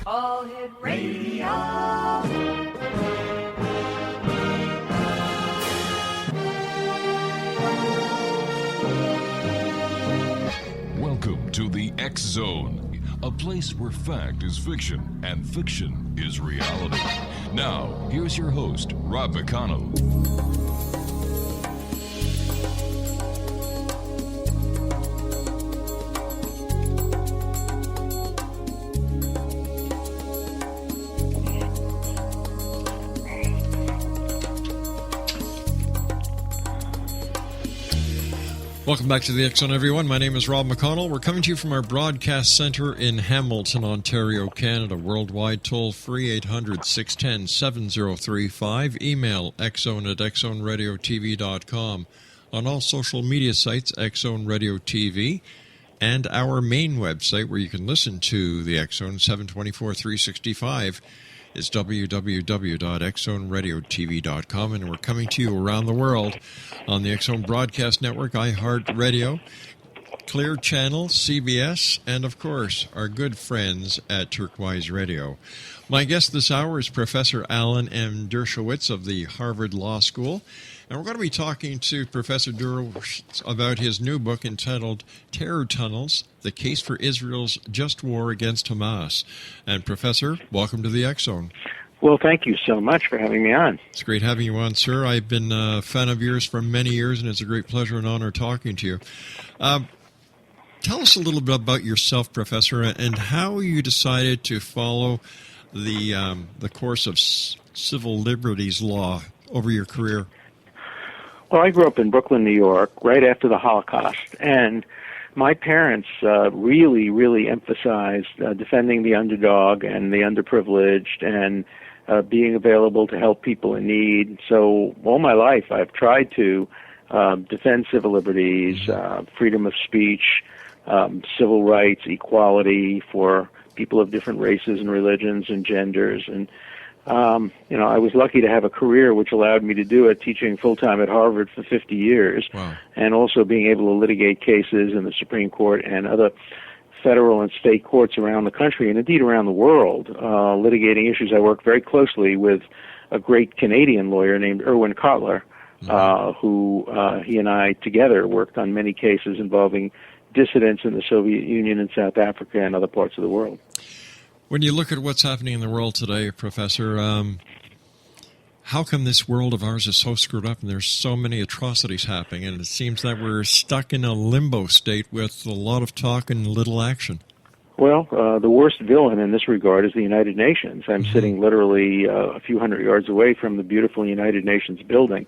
All Hit Radio. Welcome to the X Zone, a place where fact is fiction and fiction is reality. Now, here's your host, Rob McConnell. Welcome back to the X Zone, everyone. My name is Rob McConnell. We're coming to you from our broadcast center in Hamilton, Ontario, Canada. Worldwide, toll-free, 800-610-7035. Email xzone@xzoneradiotv.com. On all social media sites, X Zone Radio TV. And our main website, where you can listen to the X Zone 724-365, is www.xzoneradiotv.com, and we're coming to you around the world on the X Zone Broadcast Network, iHeartRadio, Clear Channel, CBS, and, of course, our good friends at Turquoise Radio. My guest this hour is Professor Alan M. Dershowitz of the Harvard Law School, and we're going to be talking to Professor Dershowitz about his new book entitled Terror Tunnels, The Case for Israel's Just War Against Hamas. And, Professor, welcome to the X Zone. Well, thank you so much for having me on. It's great having you on, sir. I've been a fan of yours for many years, and it's a great pleasure and honor talking to you. Tell us a little bit about yourself, Professor, and how you decided to follow the course of civil liberties law over your career. Well, I grew up in Brooklyn, New York, right after the Holocaust, and my parents really, really emphasized defending the underdog and the underprivileged and being available to help people in need. So all my life I've tried to defend civil liberties, freedom of speech, civil rights, equality for people of different races and religions and genders. And I was lucky to have a career which allowed me to do it, teaching full-time at Harvard for 50 years, and also being able to litigate cases in the Supreme Court and other federal and state courts around the country, and indeed around the world, litigating issues. I worked very closely with a great Canadian lawyer named Erwin Kotler, who he and I together worked on many cases involving dissidents in the Soviet Union and South Africa and other parts of the world. When you look at what's happening in the world today, Professor, how come this world of ours is so screwed up and there's so many atrocities happening, and it seems that we're stuck in a limbo state with a lot of talk and little action? Well, the worst villain in this regard is the United Nations. I'm sitting literally a few hundred yards away from the beautiful United Nations building.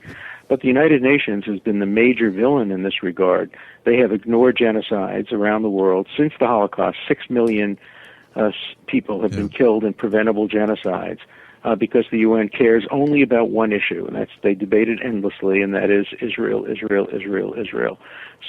But the United Nations has been the major villain in this regard. They have ignored genocides around the world since the Holocaust. 6 million people have been killed in preventable genocides because the UN cares only about one issue, and that's they debate it endlessly, and that is Israel, Israel, Israel, Israel.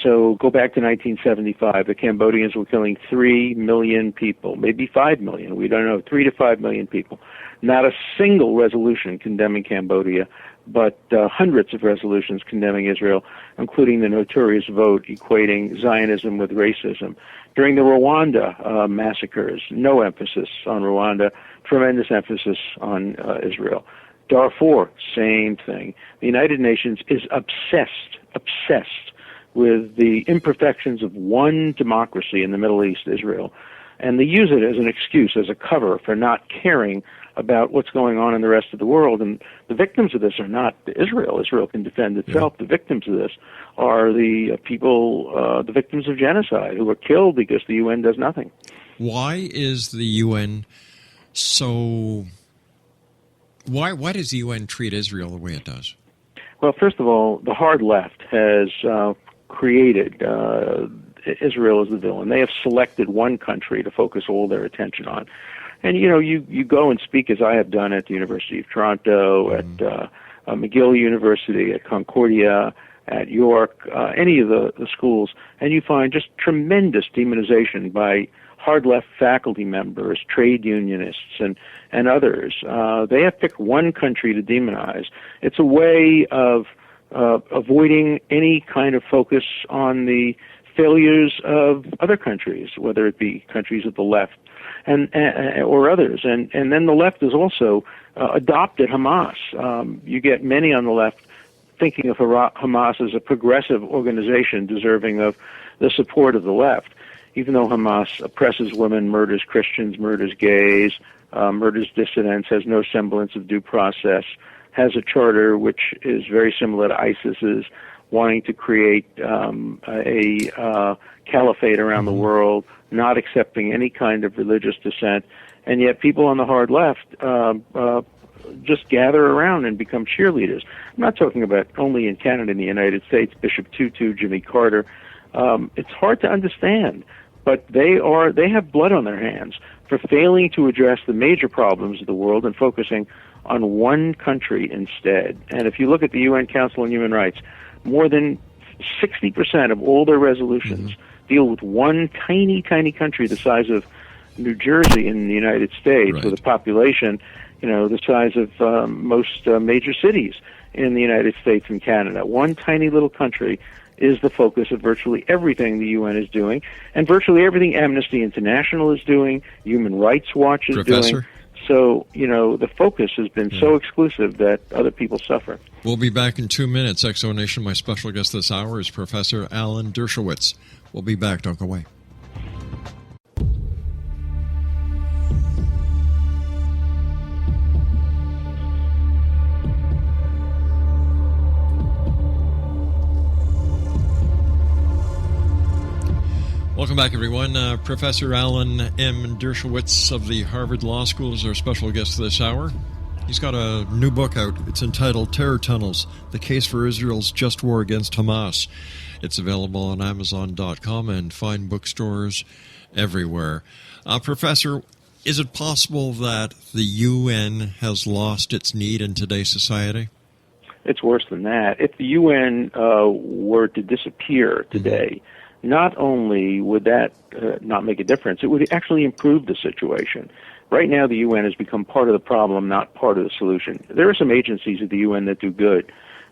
So go back to 1975. The Cambodians were killing 3 million people, maybe 5 million. We don't know, 3 to 5 million people. Not a single resolution condemning Cambodia, but hundreds of resolutions condemning Israel, including the notorious vote equating Zionism with racism. During the Rwanda massacres, no emphasis on Rwanda, tremendous emphasis on Israel. Darfur, same thing. The United Nations is obsessed with the imperfections of one democracy in the Middle East, Israel, and they use it as an excuse, as a cover for not caring about what's going on in the rest of the world. And the victims of this are not Israel. Israel can defend itself. The victims of this are the people, the victims of genocide, who were killed because the UN does nothing. Why is the UN so... Why does the UN treat Israel the way it does? Well, first of all, the hard left has created Israel as the villain. They have selected one country to focus all their attention on. And, you go and speak, as I have done, at the University of Toronto, at McGill University, at Concordia, at York, any of the schools, and you find just tremendous demonization by hard-left faculty members, trade unionists, and others. They have picked one country to demonize. It's a way of avoiding any kind of focus on the failures of other countries, whether it be countries of the left and or others. And then the left has also adopted Hamas. You get many on the left thinking of Hamas as a progressive organization deserving of the support of the left, even though Hamas oppresses women, murders Christians, murders gays, murders dissidents, has no semblance of due process, has a charter which is very similar to ISIS's, wanting to create a caliphate around the world, not accepting any kind of religious dissent, and yet people on the hard left just gather around and become cheerleaders. I'm not talking about only in Canada and the United States, Bishop Tutu, Jimmy Carter. It's hard to understand, but they have blood on their hands for failing to address the major problems of the world and focusing on one country instead. And if you look at the UN Council on Human Rights, more than 60% of all their resolutions deal with one tiny, tiny country the size of New Jersey in the United States, with a population, the size of most major cities in the United States and Canada. One tiny little country is the focus of virtually everything the UN is doing, and virtually everything Amnesty International is doing, Human Rights Watch is doing. So, the focus has been so exclusive that other people suffer. We'll be back in 2 minutes. Exonation, my special guest this hour is Professor Alan Dershowitz. We'll be back. Don't go away. Welcome back, everyone. Professor Alan M. Dershowitz of the Harvard Law School is our special guest this hour. He's got a new book out. It's entitled Terror Tunnels, The Case for Israel's Just War Against Hamas. It's available on Amazon.com and fine bookstores everywhere. Professor, is it possible that the UN has lost its need in today's society? It's worse than that. If the UN were to disappear today, not only would that not make a difference, it would actually improve the situation. Right now, the UN has become part of the problem, not part of the solution. There are some agencies at the UN that do good,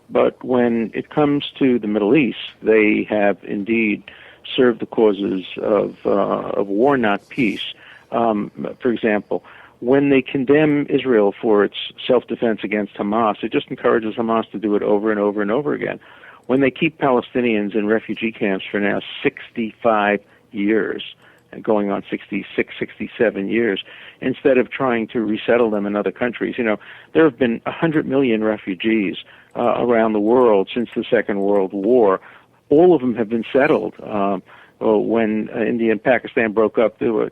but when it comes to the Middle East, they have indeed served the causes of war, not peace. For example, when they condemn Israel for its self-defense against Hamas, it just encourages Hamas to do it over and over and over again. When they keep Palestinians in refugee camps for now 65 years, and going on 66, 67 years, instead of trying to resettle them in other countries. There have been 100 million refugees around the world since the Second World War. All of them have been settled. When India and Pakistan broke up, there were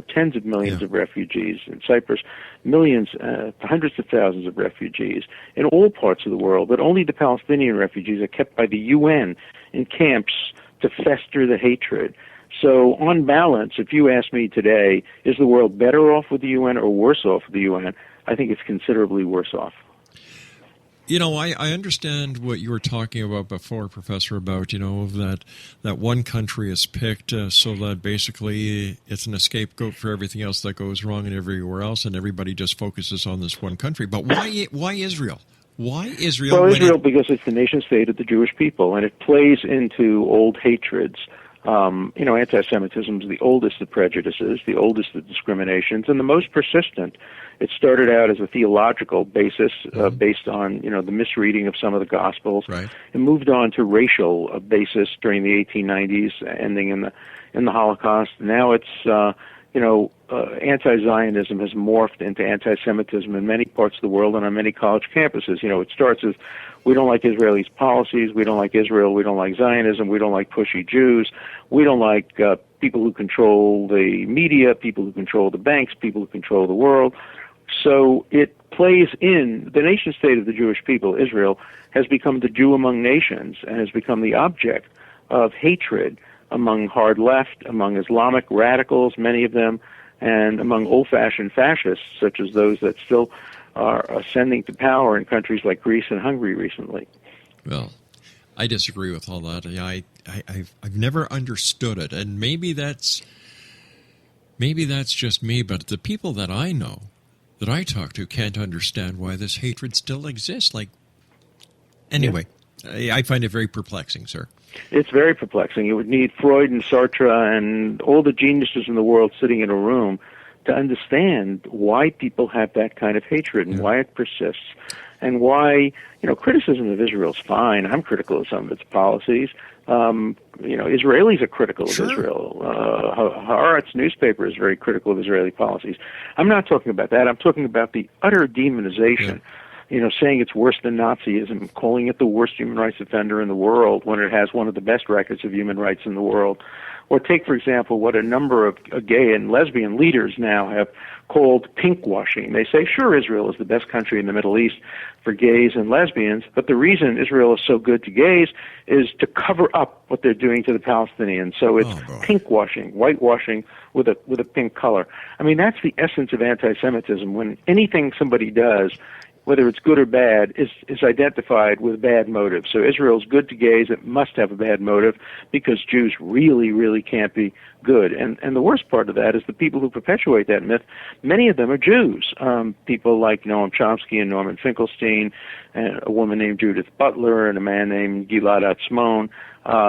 tens of millions of refugees. In Cyprus, millions, hundreds of thousands of refugees in all parts of the world. But only the Palestinian refugees are kept by the UN in camps to fester the hatred. So on balance, if you ask me today, is the world better off with the UN or worse off with the UN? I think it's considerably worse off. I understand what you were talking about before, Professor, about, that one country is picked so that basically it's an scapegoat for everything else that goes wrong and everywhere else, and everybody just focuses on this one country. But why Israel? Why Israel? Well, Israel, because it's the nation state of the Jewish people, and it plays into old hatreds. Anti-Semitism is the oldest of prejudices, the oldest of discriminations, and the most persistent. It started out as a theological basis based on, the misreading of some of the Gospels, and moved on to racial basis during the 1890s, ending in the Holocaust. Now it's, anti-Zionism has morphed into anti-Semitism in many parts of the world and on many college campuses. It starts as, we don't like Israelis' policies, we don't like Israel, we don't like Zionism, we don't like pushy Jews, we don't like people who control the media, people who control the banks, people who control the world. So it plays in, the nation state of the Jewish people, Israel, has become the Jew among nations and has become the object of hatred among hard left, among Islamic radicals, many of them, and among old-fashioned fascists, such as those that still are ascending to power in countries like Greece and Hungary recently. Well, I disagree with all that. I've never understood it, and maybe that's just me, but the people that I know, that I talk to, can't understand why this hatred still exists. Anyway, I find it very perplexing, sir. It's very perplexing. You would need Freud and Sartre and all the geniuses in the world sitting in a room to understand why people have that kind of hatred and why it persists and why, criticism of Israel is fine. I'm critical of some of its policies. Israelis are critical of Israel. Haaretz newspaper is very critical of Israeli policies. I'm not talking about that. I'm talking about the utter demonization, saying it's worse than Nazism, calling it the worst human rights offender in the world when it has one of the best records of human rights in the world. Or take, for example, what a number of gay and lesbian leaders now have called pinkwashing. They say, sure, Israel is the best country in the Middle East for gays and lesbians, but the reason Israel is so good to gays is to cover up what they're doing to the Palestinians. So it's pinkwashing, whitewashing with a pink color. I mean, that's the essence of anti-Semitism. When anything somebody does, whether it's good or bad, is identified with bad motives. So Israel's good to gays, it must have a bad motive because Jews really, really can't be good. And the worst part of that is the people who perpetuate that myth, many of them are Jews. People like Noam Chomsky and Norman Finkelstein, and a woman named Judith Butler, and a man named Gilad Atzmon.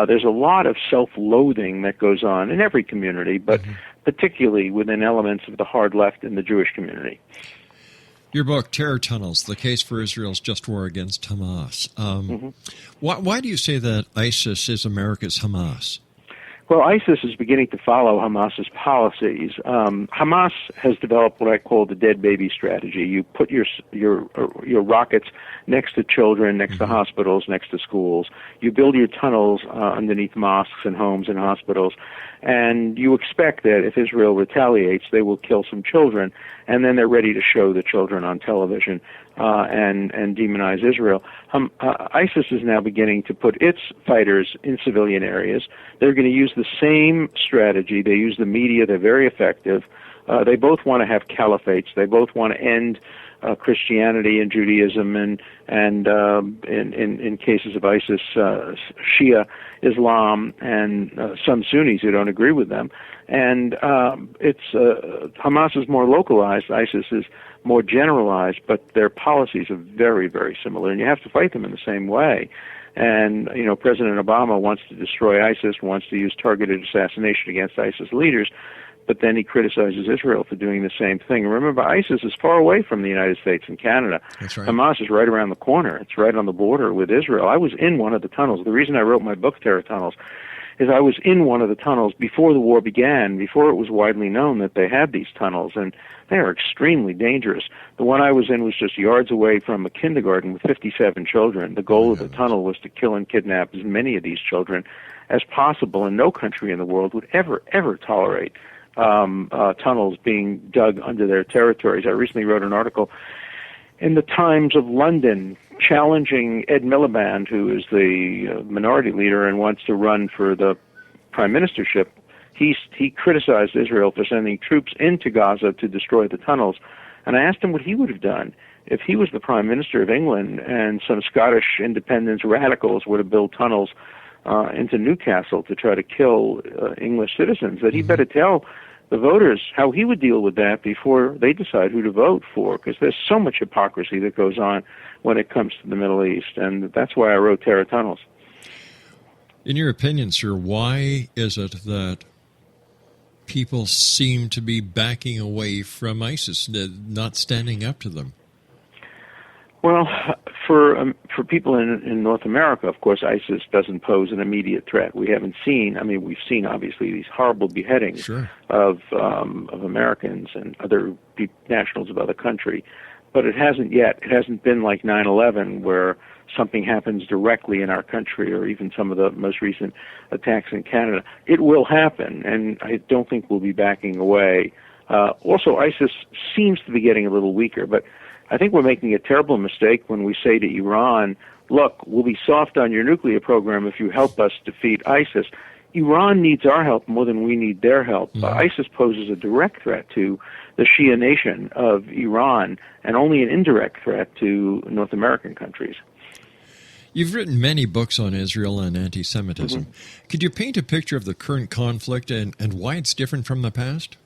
There's a lot of self-loathing that goes on in every community, but particularly within elements of the hard left in the Jewish community. Your book, Terror Tunnels, The Case for Israel's Just War Against Hamas. Why do you say that ISIS is America's Hamas? Well, ISIS is beginning to follow Hamas's policies. Hamas has developed what I call the dead baby strategy. You put your rockets next to children, next to hospitals, next to schools. You build your tunnels underneath mosques and homes and hospitals, and you expect that if Israel retaliates, they will kill some children, and then they're ready to show the children on television and demonize Israel. ISIS is now beginning to put its fighters in civilian areas. They're going to use the same strategy. They use the media. They're very effective. They both want to have caliphates. They both want to end Christianity and Judaism, and in cases of ISIS, Shia Islam and some Sunnis who don't agree with them. And Hamas is more localized. ISIS is more generalized, but their policies are very, very similar, and you have to fight them in the same way. And, President Obama wants to destroy ISIS, wants to use targeted assassination against ISIS leaders, but then he criticizes Israel for doing the same thing. Remember, ISIS is far away from the United States and Canada. That's right. Hamas is right around the corner. It's right on the border with Israel. I was in one of the tunnels. The reason I wrote my book, Terror Tunnels, is I was in one of the tunnels before the war began, before it was widely known that they had these tunnels, and they are extremely dangerous. The one I was in was just yards away from a kindergarten with 57 children. The goal of the tunnel was to kill and kidnap as many of these children as possible, and no country in the world would ever tolerate tunnels being dug under their territories. I recently wrote an article in the Times of London challenging Ed Miliband, who is the minority leader and wants to run for the prime ministership. He criticized Israel for sending troops into Gaza to destroy the tunnels, and I asked him what he would have done if he was the prime minister of England and some Scottish independence radicals were to build tunnels into Newcastle to try to kill English citizens, that he better tell the voters how he would deal with that before they decide who to vote for, because there's so much hypocrisy that goes on when it comes to the Middle East, and that's why I wrote Terror Tunnels. In your opinion, sir, why is it that people seem to be backing away from ISIS, not standing up to them? Well, for people in North America, of course, ISIS doesn't pose an immediate threat. We've seen obviously these horrible beheadings of Americans and other nationals of other country, but it hasn't yet. It hasn't been like 9/11 where something happens directly in our country, or even some of the most recent attacks in Canada. It will happen, and I don't think we'll be backing away. Also, ISIS seems to be getting a little weaker, but I think we're making a terrible mistake when we say to Iran, look, we'll be soft on your nuclear program if you help us defeat ISIS. Iran needs our help more than we need their help. ISIS poses a direct threat to the Shia nation of Iran and only an indirect threat to North American countries. You've written many books on Israel and anti-Semitism. Could you paint a picture of the current conflict and why it's different from the past?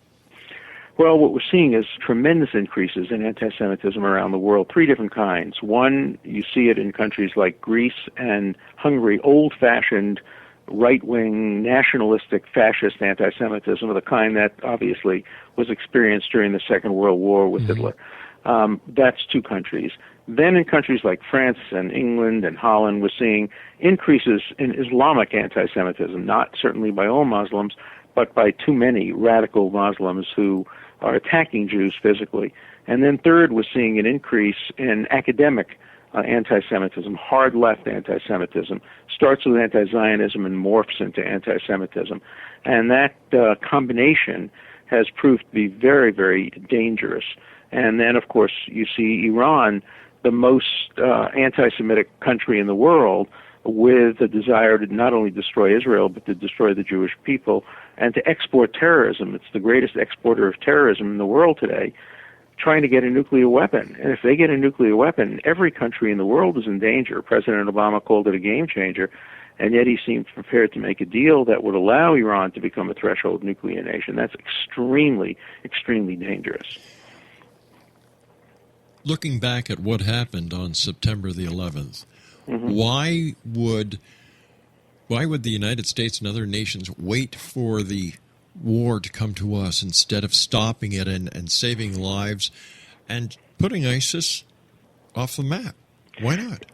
Well, what we're seeing is tremendous increases in anti-Semitism around the world, three different kinds. One, you see it in countries like Greece and Hungary, old-fashioned, right-wing, nationalistic, fascist anti-Semitism of the kind that obviously was experienced during the Second World War with Hitler. That's two countries. Then in countries like France and England and Holland, we're seeing increases in Islamic anti-Semitism, not certainly by all Muslims, but by too many radical Muslims who are attacking Jews physically. And then third, we're seeing an increase in academic anti-Semitism, hard left anti-Semitism, starts with anti-Zionism and morphs into anti-Semitism. And that combination has proved to be very, very dangerous. And then, of course, you see Iran, the most anti-Semitic country in the world, with a desire to not only destroy Israel, but to destroy the Jewish people and to export terrorism. It's the greatest exporter of terrorism in the world today, trying to get a nuclear weapon. And if they get a nuclear weapon, every country in the world is in danger. President Obama called it a game changer, and yet he seemed prepared to make a deal that would allow Iran to become a threshold nuclear nation. That's extremely, extremely dangerous. Looking back at what happened on September the 11th, why would the United States and other nations wait for the war to come to us instead of stopping it and saving lives and putting ISIS off the map? Why not?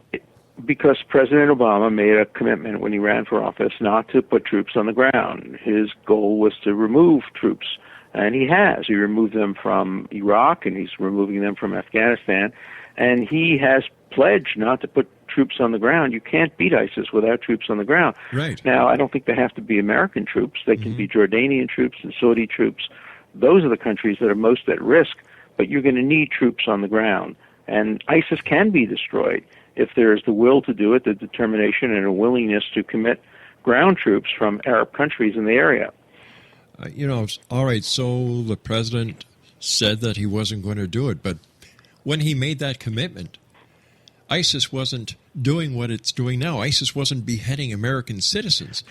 Because President Obama made a commitment when he ran for office not to put troops on the ground. His goal was to remove troops, and he has. He removed them from Iraq, and he's removing them from Afghanistan, and he has pledged not to put troops on the ground. You can't beat ISIS without troops on the ground. Right. Now, I don't think they have to be American troops. They can be Jordanian troops and Saudi troops. Those are the countries that are most at risk, but you're going to need troops on the ground. And ISIS can be destroyed if there is the will to do it, the determination, and a willingness to commit ground troops from Arab countries in the area. All right, so the president said that he wasn't going to do it, but when he made that commitment, ISIS wasn't doing what it's doing now. ISIS wasn't beheading American citizens.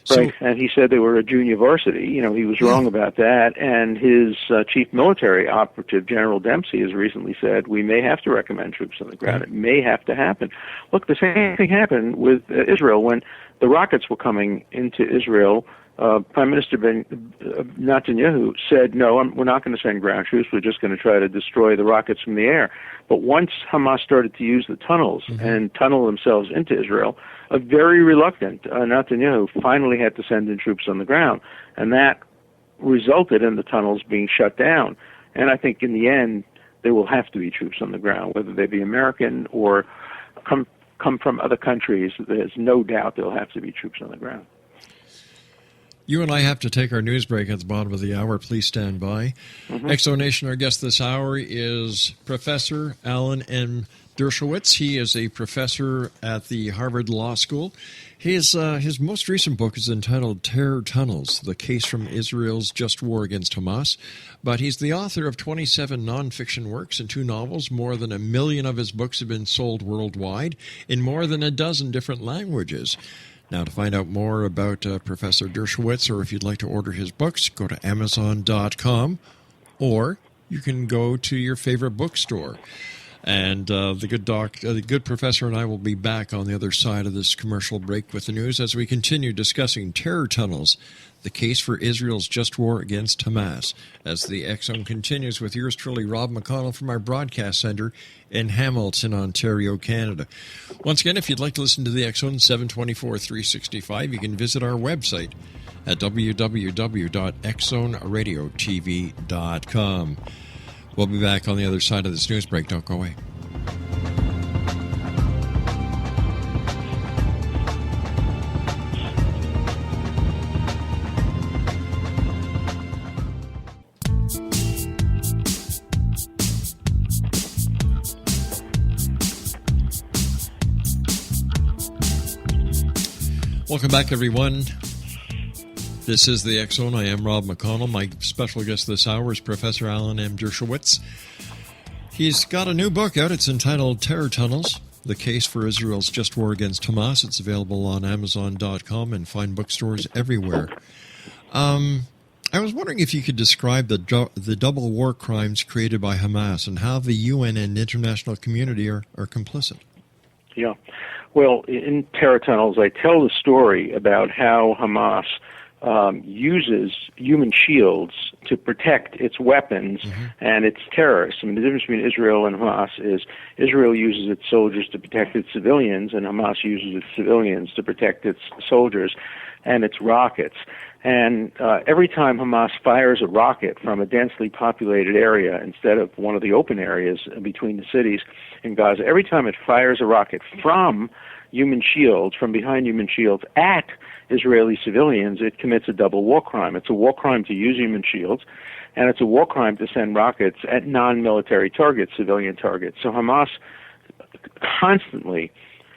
Right, and he said they were a junior varsity. He was wrong about that, and his chief military operative, General Dempsey, has recently said, we may have to recommend troops on the ground. It may have to happen. Look, the same thing happened with Israel. When the rockets were coming into Israel, Prime Minister Netanyahu said, no, we're not going to send ground troops. We're just going to try to destroy the rockets from the air. But once Hamas started to use the tunnels and tunnel themselves into Israel, a very reluctant Netanyahu finally had to send in troops on the ground. And that resulted in the tunnels being shut down. And I think in the end, there will have to be troops on the ground, whether they be American or come from other countries. There's no doubt there will have to be troops on the ground. You and I have to take our news break at the bottom of the hour. Please stand by. Exonation, our guest this hour is Professor Alan M. Dershowitz. He is a professor at the Harvard Law School. His most recent book is entitled Terror Tunnels, The Case from Israel's Just War Against Hamas. But he's the author of 27 nonfiction works and 2 novels. More than 1 million of his books have been sold worldwide in more than a dozen different languages. Now, to find out more about Professor Dershowitz, or if you'd like to order his books, go to Amazon.com, or you can go to your favorite bookstore. And the good professor and I will be back on the other side of this commercial break with the news as we continue discussing terror tunnels, the case for Israel's just war against Hamas, as the X-Zone continues with yours truly, Rob McConnell, from our broadcast center in Hamilton, Ontario, Canada. Once again, if you'd like to listen to the X-Zone 724-365, you can visit our website at www.xzoneradiotv.com. We'll be back on the other side of this news break. Don't go away. Welcome back, everyone. This is the X-Zone. I am Rob McConnell. My special guest this hour is Professor Alan M. Dershowitz. He's got a new book out. It's entitled Terror Tunnels, The Case for Israel's Just War Against Hamas. It's available on Amazon.com and fine bookstores everywhere. I was wondering if you could describe the double war crimes created by Hamas and how the UN and international community are complicit. Yeah. Well, in Terratunnels, I tell the story about how Hamas uses human shields to protect its weapons and its terrorists. I mean, the difference between Israel and Hamas is Israel uses its soldiers to protect its civilians, and Hamas uses its civilians to protect its soldiers and its rockets. And every time Hamas fires a rocket from a densely populated area instead of one of the open areas between the cities in Gaza, every time it fires a rocket from human shields, from behind human shields at Israeli civilians, it commits a double war crime. It's a war crime to use human shields, and it's a war crime to send rockets at non-military targets, civilian targets. So Hamas constantly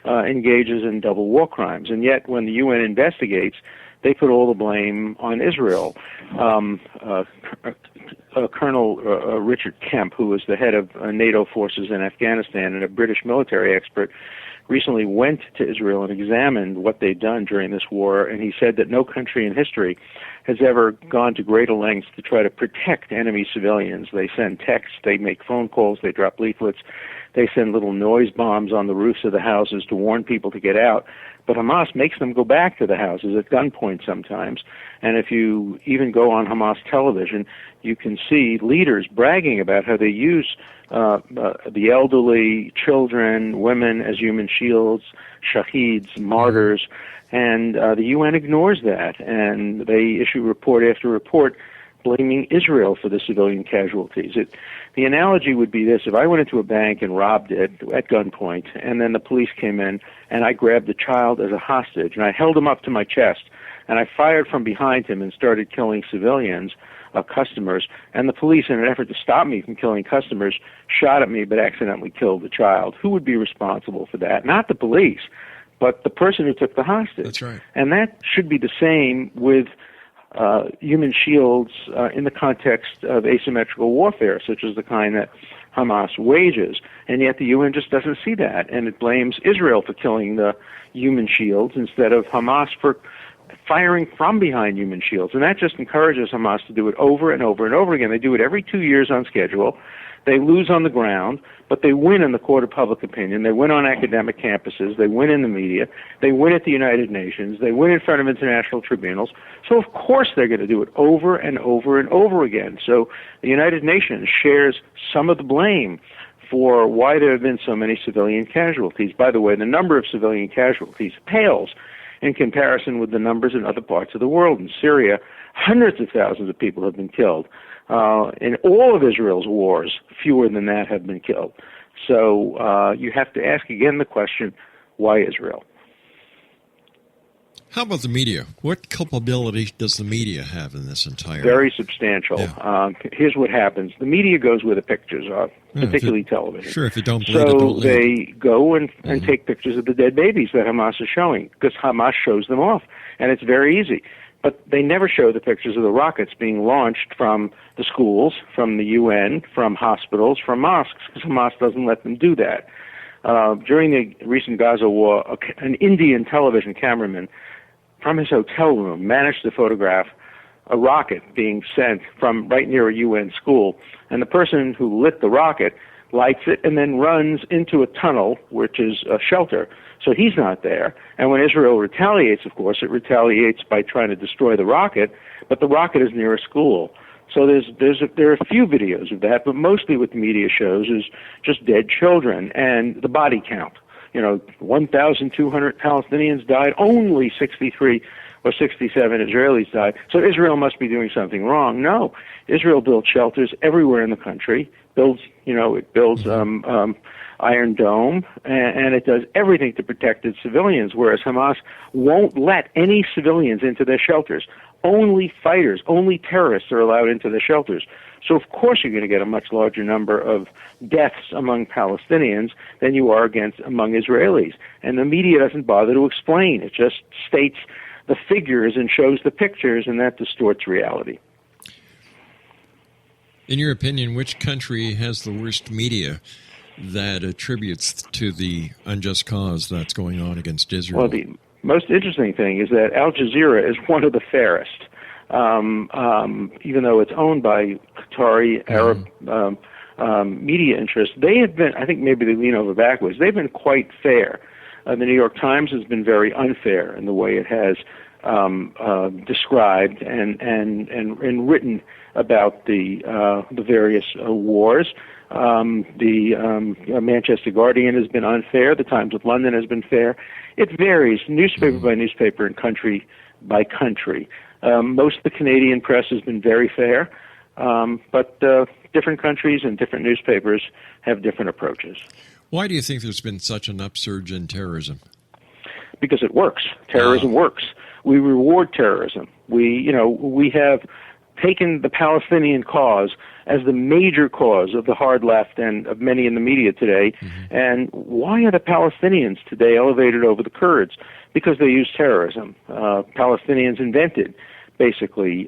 engages in double war crimes, and yet when the UN investigates, they put all the blame on Israel. Colonel Richard Kemp, who was the head of NATO forces in Afghanistan and a British military expert, recently went to Israel and examined what they'd done during this war, and he said that no country in history has ever gone to greater lengths to try to protect enemy civilians. They send texts, they make phone calls, they drop leaflets, they send little noise bombs on the roofs of the houses to warn people to get out. But Hamas makes them go back to the houses at gunpoint sometimes. And if you even go on Hamas television, you can see leaders bragging about how they use the elderly, children, women as human shields, shaheeds, martyrs, and the UN ignores that. And they issue report after report blaming Israel for the civilian casualties. The analogy would be this: if I went into a bank and robbed it at gunpoint, and then the police came in, and I grabbed the child as a hostage, and I held him up to my chest, and I fired from behind him and started killing civilians, customers, and the police, in an effort to stop me from killing customers, shot at me but accidentally killed the child. Who would be responsible for that? Not the police, but the person who took the hostage. That's right. And that should be the same with human shields in the context of asymmetrical warfare, such as the kind that Hamas wages. And yet the UN just doesn't see that, and it blames Israel for killing the human shields instead of Hamas for firing from behind human shields. And that just encourages Hamas to do it over and over and over again. They do it every 2 years on schedule. They lose on the ground, but they win in the court of public opinion. They win on academic campuses. They win in the media. They win at the United Nations. They win in front of international tribunals. So, of course, they're going to do it over and over and over again. So the United Nations shares some of the blame for why there have been so many civilian casualties. By the way, the number of civilian casualties pales in comparison with the numbers in other parts of the world. In Syria, hundreds of thousands of people have been killed. In all of Israel's wars, fewer than that have been killed. So you have to ask again the question, why Israel? How about the media? What culpability does the media have in this entire? Very substantial. Yeah. Here's what happens. The media goes where the pictures are, particularly television. Sure, if you don't believe it, don't So leave they go and take pictures of the dead babies that Hamas is showing, because Hamas shows them off, and it's very easy. But they never show the pictures of the rockets being launched from the schools, from the UN, from hospitals, from mosques, because Hamas doesn't let them do that. During the recent Gaza war, an Indian television cameraman from his hotel room managed to photograph a rocket being sent from right near a UN school, and the person who lit the rocket lights it and then runs into a tunnel, which is a shelter. So he's not there. And when Israel retaliates, of course, it retaliates by trying to destroy the rocket, but the rocket is near a school. So there are a few videos of that, but mostly what the media shows is just dead children and the body count. 1,200 Palestinians died, only 63 or 67 Israelis died. So Israel must be doing something wrong. No, Israel builds shelters everywhere in the country. It builds Iron Dome, and it does everything to protect its civilians, whereas Hamas won't let any civilians into their shelters. Only fighters, only terrorists are allowed into the shelters. So, of course, you're going to get a much larger number of deaths among Palestinians than you are among Israelis. And the media doesn't bother to explain. It just states the figures and shows the pictures, and that distorts reality. In your opinion, which country has the worst media that attributes to the unjust cause that's going on against Israel? Well, the most interesting thing is that Al Jazeera is one of the fairest. even though it's owned by Qatari Arab media interests, they have been, I think maybe they lean over backwards, they've been quite fair. The New York Times has been very unfair in the way it has described and written about the various wars. The Manchester Guardian has been unfair. The Times of London has been fair. It varies newspaper by newspaper and country by country. Most of the Canadian press has been very fair, but different countries and different newspapers have different approaches. Why do you think there's been such an upsurge in terrorism? Because it works. Terrorism works. We reward terrorism. We have taken the Palestinian cause as the major cause of the hard left and of many in the media today. Mm-hmm. And why are the Palestinians today elevated over the Kurds? Because they use terrorism. Palestinians invented, basically,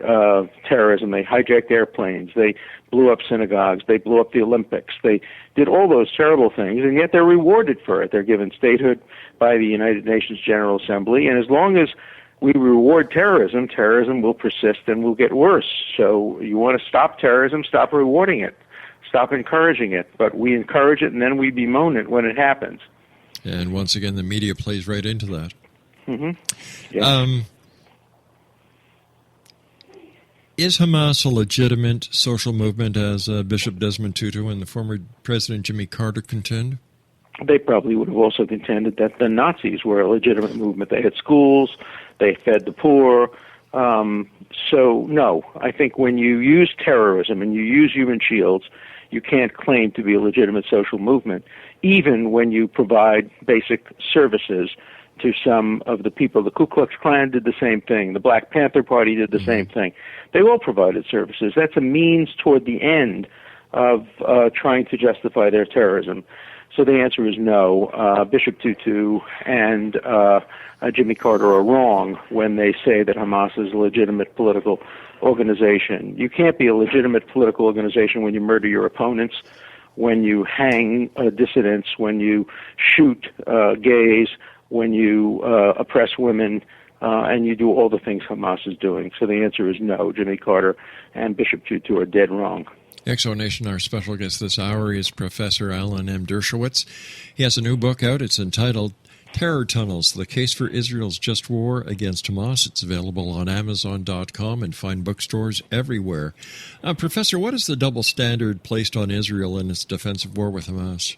terrorism. They hijacked airplanes. They blew up synagogues. They blew up the Olympics. They did all those terrible things, and yet they're rewarded for it. They're given statehood by the United Nations General Assembly, and as long as we reward terrorism, terrorism will persist and will get worse. So you want to stop terrorism, stop rewarding it, stop encouraging it. But we encourage it and then we bemoan it when it happens. And once again, the media plays right into that. Mm-hmm. Yeah. Is Hamas a legitimate social movement, as Bishop Desmond Tutu and the former President Jimmy Carter contend? They probably would have also contended that the Nazis were a legitimate movement. They had schools, they fed the poor. So, no, I think when you use terrorism and you use human shields, you can't claim to be a legitimate social movement, even when you provide basic services to some of the people. The Ku Klux Klan did the same thing. The Black Panther Party did the same thing. They all provided services. That's a means toward the end of trying to justify their terrorism. So the answer is no. Bishop Tutu and Jimmy Carter are wrong when they say that Hamas is a legitimate political organization. You can't be a legitimate political organization when you murder your opponents, when you hang dissidents, when you shoot gays, when you oppress women, and you do all the things Hamas is doing. So the answer is no. Jimmy Carter and Bishop Tutu are dead wrong. Exonation, our special guest this hour is Professor Alan M. Dershowitz. He has a new book out. It's entitled Terror Tunnels, The Case for Israel's Just War Against Hamas. It's available on Amazon.com and fine bookstores everywhere. Professor, what is the double standard placed on Israel in its defensive war with Hamas?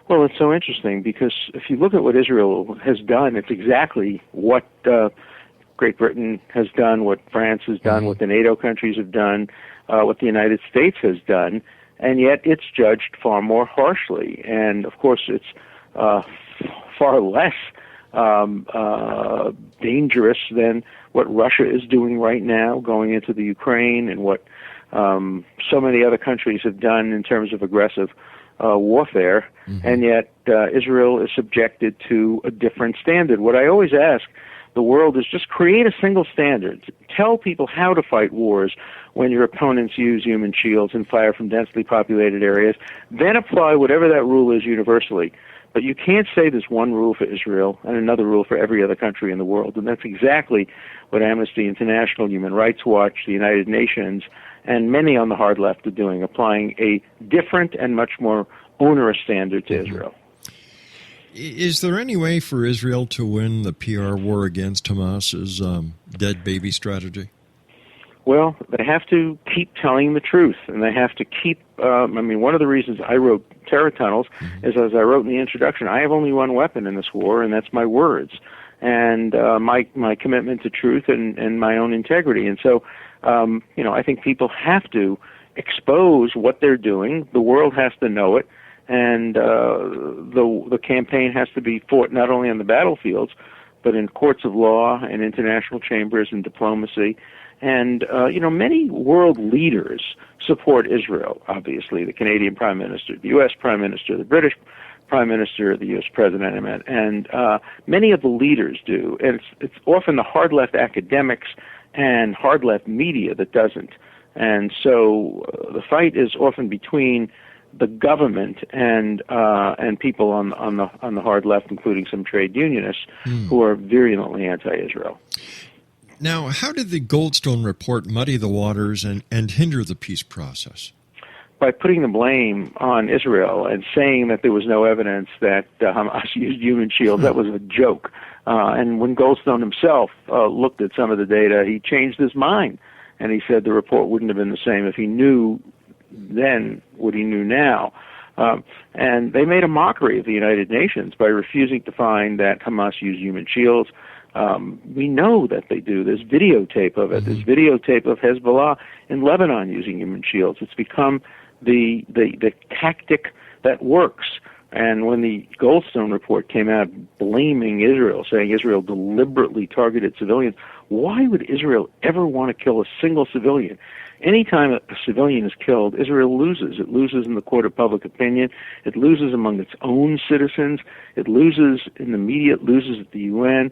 Well, it's so interesting because if you look at what Israel has done, it's exactly what Great Britain has done, what France has done, what the NATO countries have done, what the United States has done, and yet it's judged far more harshly. And, of course, it's far less dangerous than what Russia is doing right now, going into the Ukraine, and what so many other countries have done in terms of aggressive warfare. And yet Israel is subjected to a different standard. What I always ask the world is just create a single standard. Tell people how to fight wars when your opponents use human shields and fire from densely populated areas. Then apply whatever that rule is universally. But you can't say there's one rule for Israel and another rule for every other country in the world. And that's exactly what Amnesty International, Human Rights Watch, the United Nations, and many on the hard left are doing, applying a different and much more onerous standard to Israel. Is there any way for Israel to win the PR war against Hamas's dead baby strategy? Well, they have to keep telling the truth, and they have to keep, one of the reasons I wrote Terror Tunnels is, as I wrote in the introduction, I have only one weapon in this war, and that's my words, and my commitment to truth and my own integrity. And so, I think people have to expose what they're doing. The world has to know it. And the campaign has to be fought not only on the battlefields, but in courts of law and international chambers and diplomacy. And, many world leaders support Israel, obviously, the Canadian Prime Minister, the U.S. Prime Minister, the British Prime Minister, the U.S. President, and many of the leaders do. And it's often the hard left academics and hard left media that doesn't. And so the fight is often between the government and people on the hard left, including some trade unionists who are virulently anti-Israel. Now, how did the Goldstone report muddy the waters and hinder the peace process? By putting the blame on Israel and saying that there was no evidence that Hamas used human shields. That was a joke. And when Goldstone himself looked at some of the data, he changed his mind. And he said the report wouldn't have been the same if he knew then what he knew now. And they made a mockery of the United Nations by refusing to find that Hamas used human shields. We know that they do. There's videotape of it. There's videotape of Hezbollah in Lebanon using human shields. It's become the tactic that works. And when the Goldstone report came out blaming Israel, saying Israel deliberately targeted civilians, why would Israel ever want to kill a single civilian? Anytime a civilian is killed, Israel loses. It loses in the court of public opinion. It loses among its own citizens. It loses in the media. It loses at the UN.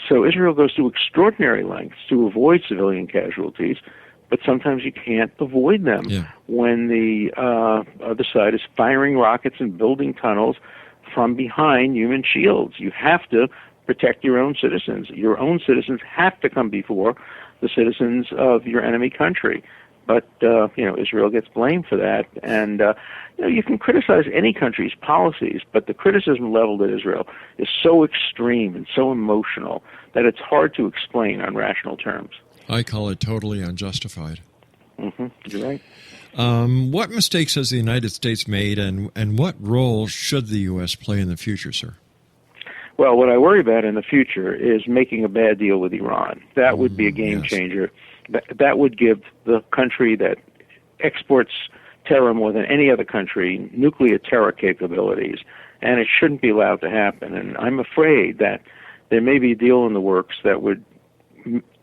So Israel goes to extraordinary lengths to avoid civilian casualties, but sometimes you can't avoid them when the other side is firing rockets and building tunnels from behind human shields. You have to protect your own citizens. Your own citizens have to come before the citizens of your enemy country. But, Israel gets blamed for that. And, you can criticize any country's policies, but the criticism leveled at Israel is so extreme and so emotional that it's hard to explain on rational terms. I call it totally unjustified. You're right. What mistakes has the United States made, and what role should the U.S. play in the future, sir? Well, what I worry about in the future is making a bad deal with Iran. That would be a game changer. That would give the country that exports terror more than any other country nuclear terror capabilities, and it shouldn't be allowed to happen. And I'm afraid that there may be a deal in the works that would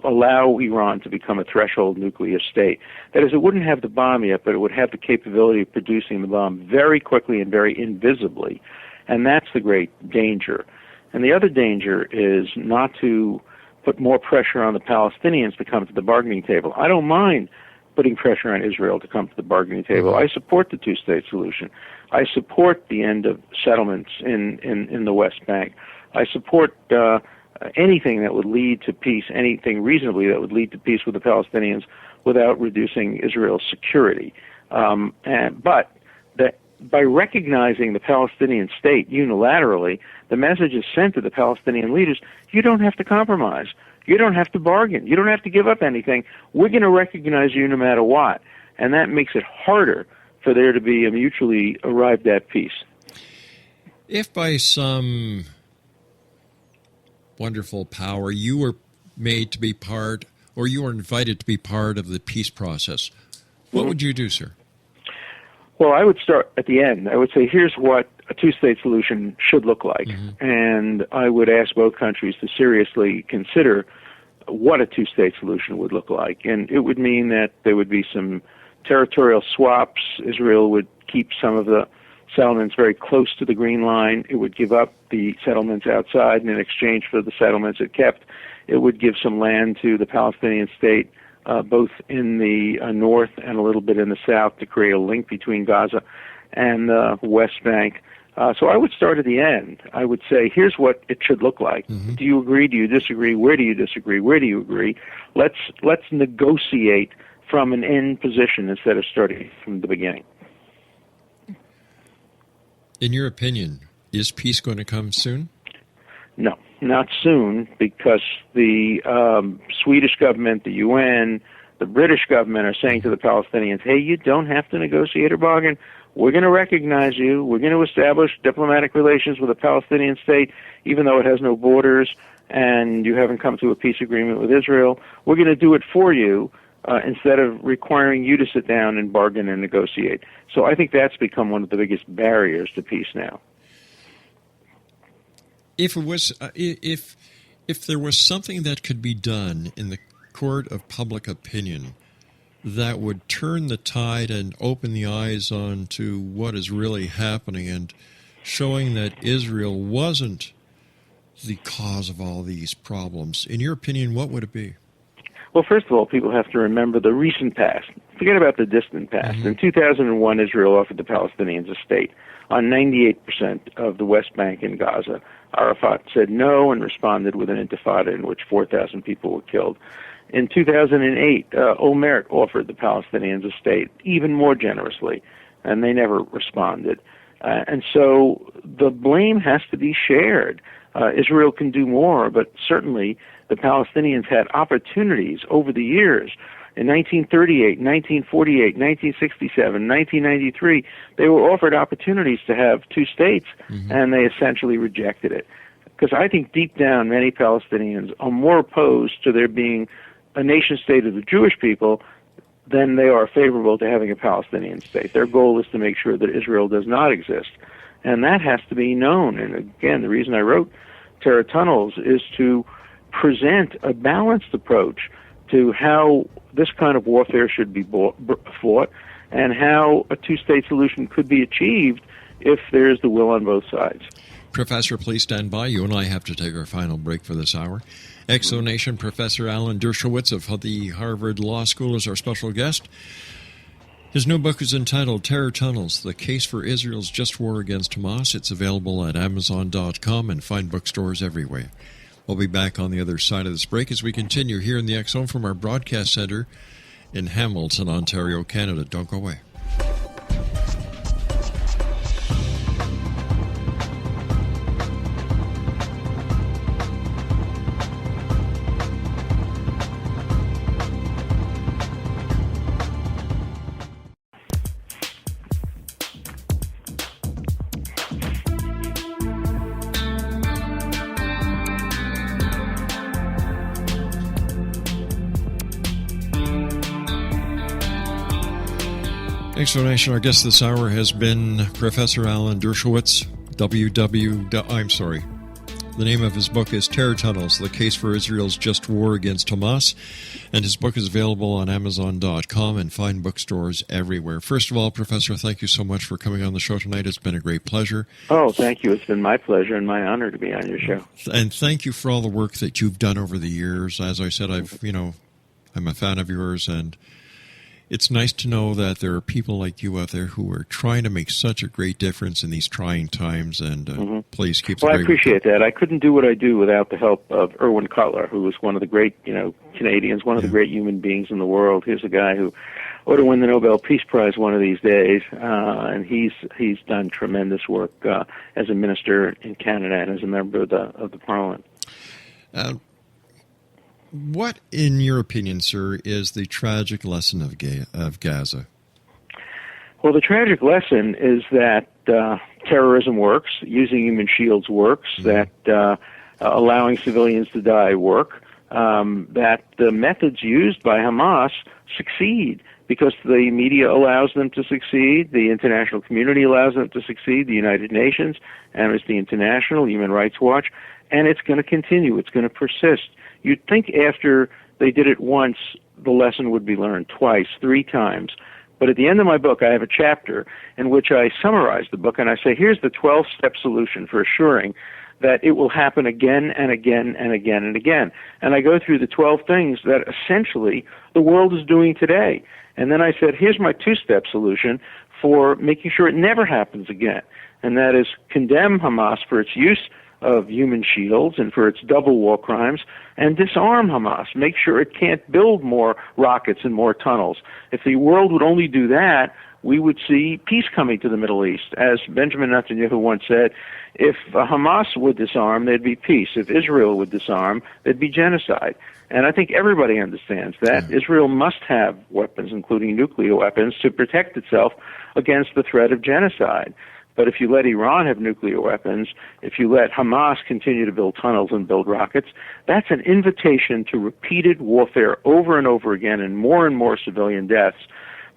allow Iran to become a threshold nuclear state. That is, it wouldn't have the bomb yet, but it would have the capability of producing the bomb very quickly and very invisibly. And that's the great danger. And the other danger is not to put more pressure on the Palestinians to come to the bargaining table. I don't mind putting pressure on Israel to come to the bargaining table. I support the two-state solution. I support the end of settlements in the West Bank. I support anything that would lead to peace, anything reasonably that would lead to peace with the Palestinians without reducing Israel's security. But that by recognizing the Palestinian state unilaterally, the message is sent to the Palestinian leaders, you don't have to compromise. You don't have to bargain. You don't have to give up anything. We're going to recognize you no matter what. And that makes it harder for there to be a mutually arrived at peace. If by some wonderful power you were made to be part, or you were invited to be part of the peace process, what would you do, sir? Well, I would start at the end. I would say, here's what a two-state solution should look like. And I would ask both countries to seriously consider what a two-state solution would look like. And it would mean that there would be some territorial swaps. Israel would keep some of the settlements very close to the Green Line. It would give up the settlements outside, and in exchange for the settlements it kept, it would give some land to the Palestinian state, both in the north and a little bit in the south, to create a link between Gaza and the West Bank. So I would start at the end. I would say, here's what it should look like. Do you agree? Do you disagree? Where do you disagree? Where do you agree? Let's negotiate from an end position instead of starting from the beginning. In your opinion, is peace going to come soon? No, not soon, because the Swedish government, the UN, the British government are saying to the Palestinians, hey, you don't have to negotiate or bargain. We're going to recognize you. We're going to establish diplomatic relations with a Palestinian state, even though it has no borders and you haven't come to a peace agreement with Israel. We're going to do it for you instead of requiring you to sit down and bargain and negotiate. So I think that's become one of the biggest barriers to peace now. If it was, if there was something that could be done in the court of public opinion that would turn the tide and open the eyes on to what is really happening and showing that Israel wasn't the cause of all these problems, in your opinion, what would it be? Well, first of all, people have to remember the recent past. Forget about the distant past. In 2001, Israel offered the Palestinians a state on 98% of the West Bank and Gaza. Arafat said no and responded with an intifada in which 4,000 people were killed. In 2008, Olmert offered the Palestinians a state even more generously, and they never responded. And so the blame has to be shared. Israel can do more, but certainly the Palestinians had opportunities over the years. In 1938, 1948, 1967, 1993, they were offered opportunities to have two states, and they essentially rejected it. Because I think deep down, many Palestinians are more opposed to there being a nation-state of the Jewish people than they are favorable to having a Palestinian state. Their goal is to make sure that Israel does not exist. And that has to be known. And again, the reason I wrote Terror Tunnels is to present a balanced approach to how this kind of warfare should be fought and how a two-state solution could be achieved if there's the will on both sides. Professor, please stand by. You and I have to take our final break for this hour. Exonation Professor Alan Dershowitz of the Harvard Law School is our special guest. His new book is entitled Terror Tunnels, The Case for Israel's Just War Against Hamas. It's available at Amazon.com and fine bookstores everywhere. We'll be back on the other side of this break as we continue here in the X-Zone from our broadcast center in Hamilton, Ontario, Canada. Don't go away. Explanation. Our guest this hour has been Professor Alan Dershowitz. The name of his book is Terror Tunnels, The Case for Israel's Just War Against Hamas. And his book is available on Amazon.com and fine bookstores everywhere. First of all, Professor, thank you so much for coming on the show tonight. It's been a great pleasure. Oh, thank you. It's been my pleasure and my honor to be on your show. And thank you for all the work that you've done over the years. As I said, I'm a fan of yours, and it's nice to know that there are people like you out there who are trying to make such a great difference in these trying times, and please keep the great work. Well, I appreciate that. I couldn't do what I do without the help of Irwin Cutler, who was one of the great, Canadians, one of the great human beings in the world. Here's a guy who ought to win the Nobel Peace Prize one of these days, and he's done tremendous work as a minister in Canada and as a member of the Parliament. What, in your opinion, sir, is the tragic lesson of Gaza? Well, the tragic lesson is that terrorism works, using human shields works, that allowing civilians to die work, that the methods used by Hamas succeed because the media allows them to succeed, the international community allows them to succeed, the United Nations, Amnesty International, Human Rights Watch, and it's going to continue. It's going to persist. You'd think after they did it once, the lesson would be learned twice, 3 times. But at the end of my book, I have a chapter in which I summarize the book, and I say, here's the 12-step solution for assuring that it will happen again and again and again and again. And I go through the 12 things that essentially the world is doing today. And then I said, here's my 2-step solution for making sure it never happens again. And that is condemn Hamas for its use of human shields and for its double war crimes, and disarm Hamas. Make sure it can't build more rockets and more tunnels. If the world would only do that, we would see peace coming to the Middle East. As Benjamin Netanyahu once said, if Hamas would disarm, there'd be peace. If Israel would disarm, there'd be genocide. And I think everybody understands that. Yeah. Israel must have weapons, including nuclear weapons, to protect itself against the threat of genocide. But if you let Iran have nuclear weapons, if you let Hamas continue to build tunnels and build rockets, that's an invitation to repeated warfare over and over again and more civilian deaths.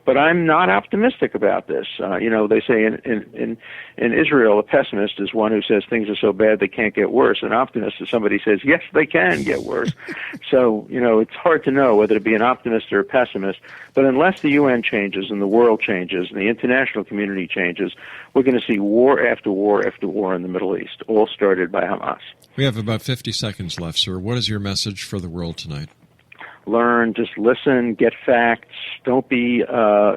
But I'm not optimistic about this. They say in Israel, a pessimist is one who says things are so bad they can't get worse. An optimist is somebody who says, yes, they can get worse. So, it's hard to know whether to be an optimist or a pessimist. But unless the UN changes and the world changes and the international community changes, we're going to see war after war after war in the Middle East, all started by Hamas. We have about 50 seconds left, sir. What is your message for the world tonight? Learn, just listen, get facts, don't be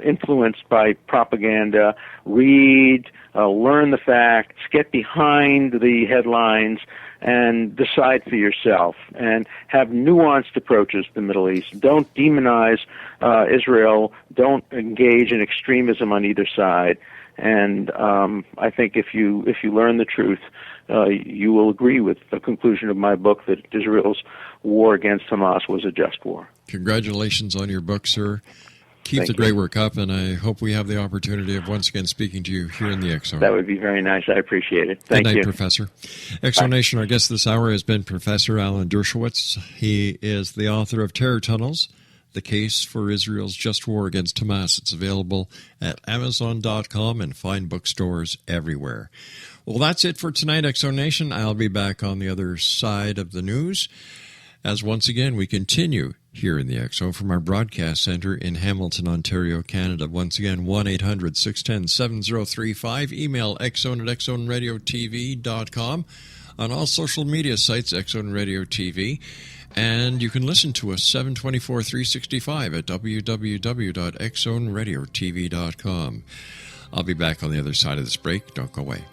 influenced by propaganda, read, learn the facts, get behind the headlines, and decide for yourself, and have nuanced approaches to the Middle East. Don't demonize Israel. Don't engage in extremism on either side. And I think if you learn the truth, you will agree with the conclusion of my book that Israel's war against Hamas was a just war. Congratulations on your book, sir. Keep Thank the you. great work up, and I hope we have the opportunity of once again speaking to you here in the X Zone. That would be very nice. I appreciate it. Thank Good night, you. Professor. X Zone Nation, our guest this hour has been Professor Alan Dershowitz. He is the author of Terror Tunnels, The Case for Israel's Just War Against Hamas. It's available at Amazon.com and fine bookstores everywhere. Well, that's it for tonight, X Zone Nation. I'll be back on the other side of the news as once again we continue here in the X Zone from our broadcast center in Hamilton, Ontario, Canada. Once again, 1-800-610-7035. Email xzone@xzoneradiotv.com. On all social media sites, X Zone Radio TV. And you can listen to us 7/24/365 at www.xzoneradiotv.com. I'll be back on the other side of this break. Don't go away.